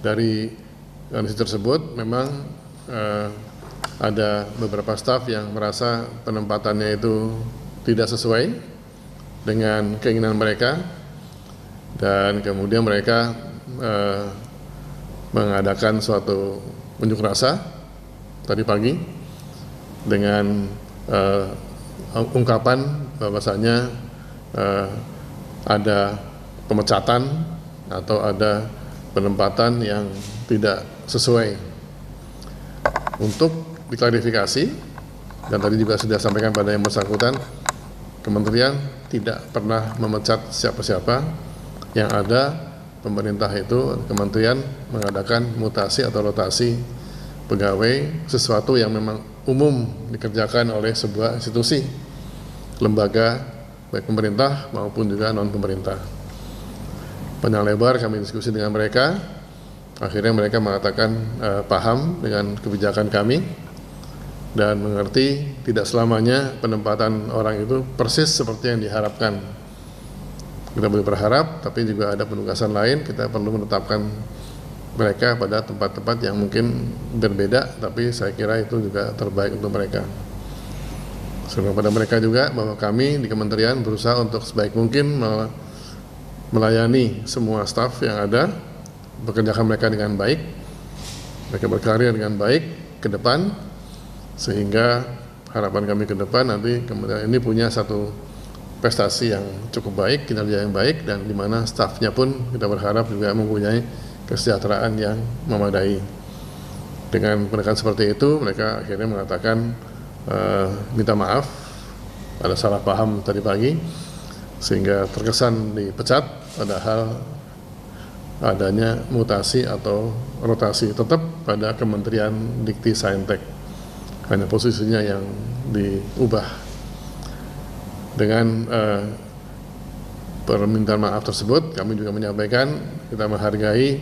dari kondisi tersebut memang ada beberapa staf yang merasa penempatannya itu tidak sesuai dengan keinginan mereka, dan kemudian mereka mengadakan suatu unjuk rasa tadi pagi dengan ungkapan bahwasanya ada pemecatan atau ada penempatan yang tidak sesuai. Untuk diklarifikasi, dan tadi juga sudah sampaikan pada yang bersangkutan, Kementerian tidak pernah memecat siapa-siapa. Yang ada, pemerintah itu, Kementerian mengadakan mutasi atau rotasi pegawai, sesuatu yang memang umum dikerjakan oleh sebuah institusi, lembaga, baik pemerintah maupun juga non-pemerintah. Panjang lebar kami diskusi dengan mereka, akhirnya mereka mengatakan paham dengan kebijakan kami dan mengerti tidak selamanya penempatan orang itu persis seperti yang diharapkan. Kita boleh berharap, tapi juga ada penugasan lain, kita perlu menetapkan mereka pada tempat-tempat yang mungkin berbeda, tapi saya kira itu juga terbaik untuk mereka. Sebab pada mereka juga bahwa kami di Kementerian berusaha untuk sebaik mungkin melayani semua staf yang ada, bekerjakan mereka dengan baik, mereka berkarir dengan baik ke depan, sehingga harapan kami ke depan nanti Kementerian ini punya satu prestasi yang cukup baik, kinerja yang baik, dan di mana stafnya pun kita berharap juga mempunyai kesejahteraan yang memadai. Dengan pendekatan seperti itu, mereka akhirnya mengatakan minta maaf, ada salah paham tadi pagi, sehingga terkesan dipecat, padahal adanya mutasi atau rotasi tetap pada Kementerian Dikti Saintek, hanya posisinya yang diubah. Dengan permintaan maaf tersebut, kami juga menyampaikan kita menghargai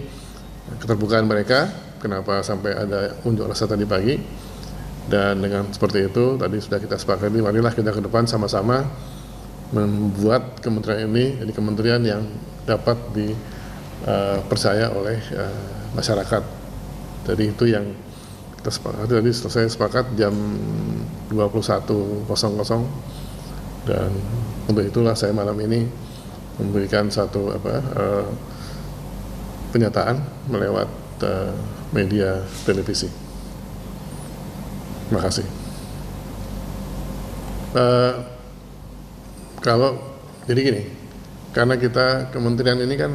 keterbukaan mereka, kenapa sampai ada unjuk rasa tadi pagi, dan dengan seperti itu tadi sudah kita sepakati, marilah kita ke depan sama-sama membuat kementerian ini jadi kementerian yang dapat dipercaya oleh masyarakat. Jadi itu yang kita sepakati tadi, selesai sepakat jam 21.00, dan untuk itulah saya malam ini memberikan satu pernyataan melewat media televisi. Terima kasih. Kalau jadi gini, karena kita kementerian ini kan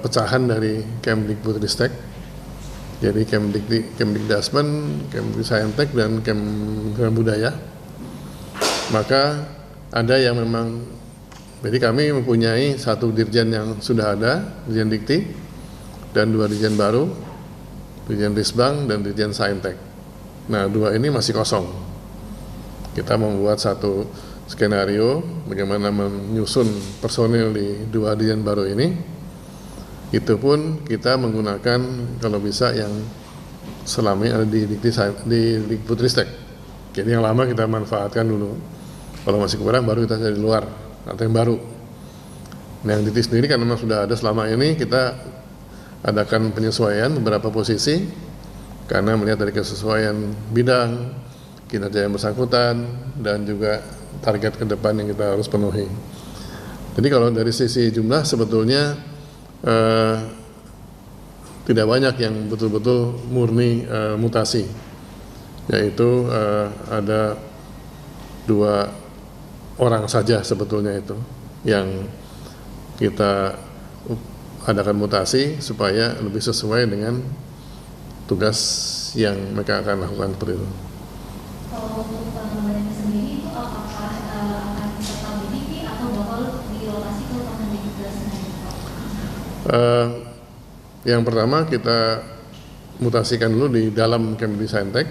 pecahan dari Kemdikbudristek, jadi Kemdikdasmen, Kemdiksaintek, dan Kementerian Budaya, maka ada yang memang, jadi kami mempunyai satu dirjen yang sudah ada, Dirjen Dikti, dan 2 dirjen baru, Dirjen Risbang dan Dirjen Saintek. Nah, 2 ini masih kosong. Kita membuat satu skenario bagaimana menyusun personil di 2 dirjen baru ini. Itu pun kita menggunakan kalau bisa yang selama ini ada di Dikbudristek. Jadi yang lama kita manfaatkan dulu. Kalau masih kurang baru kita cari di luar atau yang baru. Nah, yang Dikti sendiri kan memang sudah ada selama ini, kita adakan penyesuaian beberapa posisi karena melihat dari kesesuaian bidang, kinerja yang bersangkutan, dan juga target ke depan yang kita harus penuhi. Jadi kalau dari sisi jumlah sebetulnya tidak banyak yang betul-betul murni mutasi, yaitu ada 2 orang saja sebetulnya itu yang kita adakan mutasi supaya lebih sesuai dengan tugas yang mereka akan lakukan seperti itu. Kalau untuk pengembalian sendiri itu apakah akan tetap di Dikti atau bakal dirotasi ke Kemendikbudristek? Yang pertama kita mutasikan dulu di dalam Kemdiksaintek.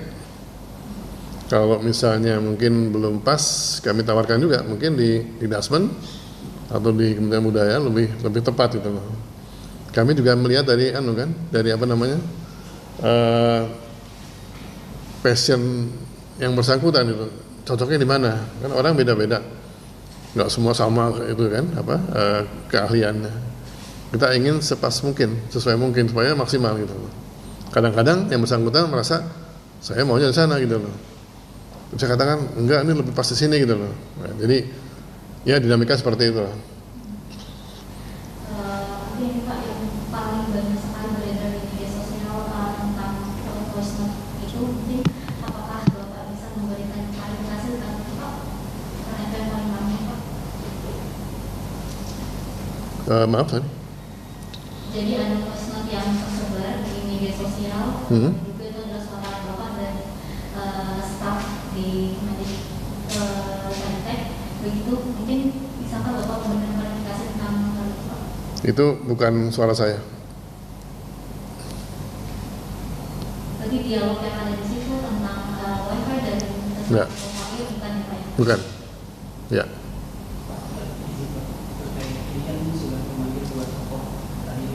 Kalau misalnya mungkin belum pas, kami tawarkan juga mungkin di Dasmen atau di Kementerian Budaya lebih tepat gitu loh. Kami juga melihat dari dari passion yang bersangkutan itu cocoknya di mana, kan orang beda-beda, nggak semua sama itu kan keahliannya. Kita ingin sepas mungkin, sesuai mungkin supaya maksimal gitu loh. Kadang-kadang yang bersangkutan merasa saya maunya di sana gitu loh. Bisa katakan enggak, ini lebih pas di sini gitu loh. Nah, jadi ya dinamika seperti itu lah. Ini Pak yang paling banyak sekali beredar di media sosial tentang voice note itu, mungkin apakah Bapak bisa memberikan klarifikasi tentang itu Pak? Karena itu yang paling ramai Pak. Maaf tadi. Jadi ada voice note yang tersebar di media sosial, juga itu adalah suara Bapak dan staf di Kementek. Begitu, mungkin bisakah Bapak memberikan klarifikasi tentang hal itu Pak? Itu bukan suara saya. Berarti dialog yang ada di situ tentang wifi dan Enggak. bukan ya Pak ya? Bukan. Ya. Ini kan sudah memanggil dua tokoh tadi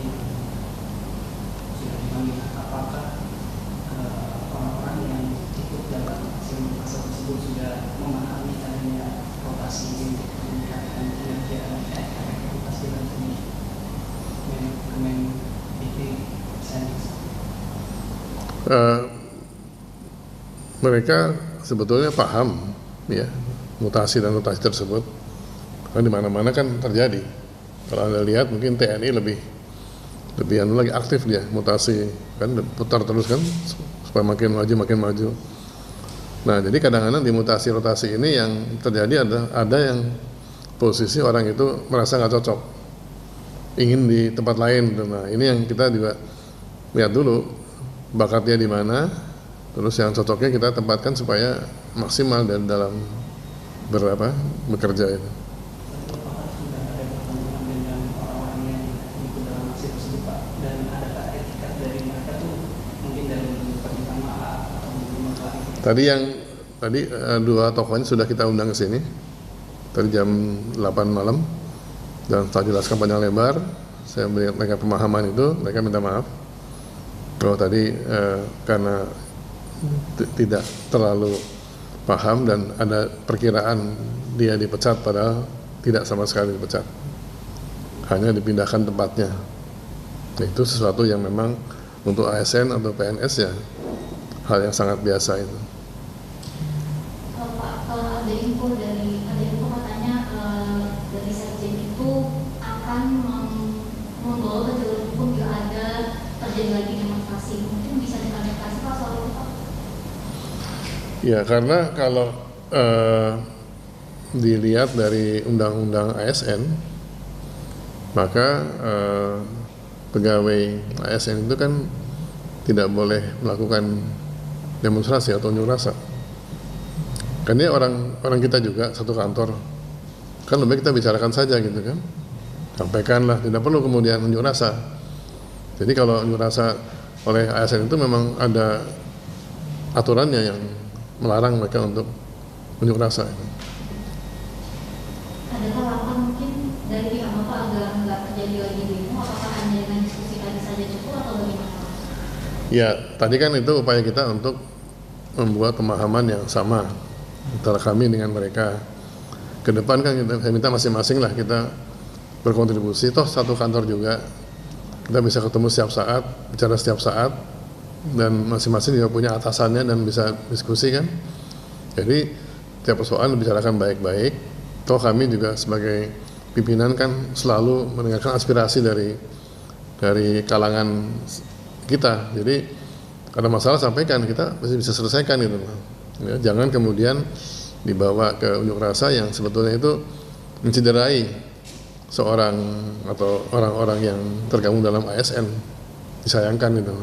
sudah dipanggil. Apakah orang-orang yang ikut dalam aksi masa tersebut sudah memahami adanya rotasi untuk meningkatkan kinerja efektivitas dalam Mereka sebetulnya paham ya mutasi dan rotasi tersebut, karena di mana-mana kan terjadi. Kalau Anda lihat mungkin TNI lebih lagi aktif dia mutasi kan, putar terus kan supaya makin maju. Nah jadi kadang-kadang di mutasi rotasi ini yang terjadi ada yang posisi orang itu merasa nggak cocok, ingin di tempat lain. Nah ini yang kita juga lihat dulu bakatnya di mana, terus yang cocoknya kita tempatkan supaya maksimal dan dalam bekerja itu. apakah sudah ada pertemuan dengan orang-orang yang ikut dalam aksi tersebut Pak? Dan adakah etikat dari mereka tuh mungkin dari permintaan maaf atau mungkin Tadi dua tokohnya sudah kita undang ke sini tadi jam 8 malam dan setelah jelaskan panjang lebar, saya beri mereka pemahaman itu, mereka minta maaf kalau tadi karena tidak terlalu paham dan ada perkiraan dia dipecat padahal tidak sama sekali dipecat, hanya dipindahkan tempatnya. Nah, itu sesuatu yang memang untuk ASN atau PNS ya hal yang sangat biasa itu. Pak, ada info katanya dari Sekjen itu akan membawa ke jalur hukum bila ada terjadi lagi demonstrasi. Mungkin bisa diklarifikasi Pak soal itu Pak? Ya karena kalau dilihat dari undang-undang ASN, maka pegawai ASN itu kan tidak boleh melakukan demonstrasi atau unjuk rasa. Karena orang kita juga satu kantor, kan lebih kita bicarakan saja gitu kan, sampaikanlah, tidak perlu kemudian unjuk rasa. Jadi kalau unjuk rasa oleh ASN itu memang ada aturannya yang melarang mereka untuk unjuk rasa. Adakah langkah mungkin dari pihak Bapak agar nggak terjadi lagi demo? Apakah hanya dengan diskusi tadi saja cukup atau bagaimana? Ya, tadi kan itu upaya kita untuk membuat pemahaman yang sama antara kami dengan mereka. Ke depan kan saya minta masing-masing lah kita berkontribusi. Toh satu kantor juga, kita bisa ketemu setiap saat, bicara setiap saat, dan masing-masing juga punya atasannya dan bisa diskusi kan. Jadi tiap persoalan dibicarakan baik-baik. Toh kami juga sebagai pimpinan kan selalu mendengarkan aspirasi dari kalangan kita. Jadi ada masalah sampaikan, kita pasti bisa selesaikan gitu. Ya, jangan kemudian dibawa ke unjuk rasa yang sebetulnya itu mencederai seorang atau orang-orang yang tergabung dalam ASN. Disayangkan gitu.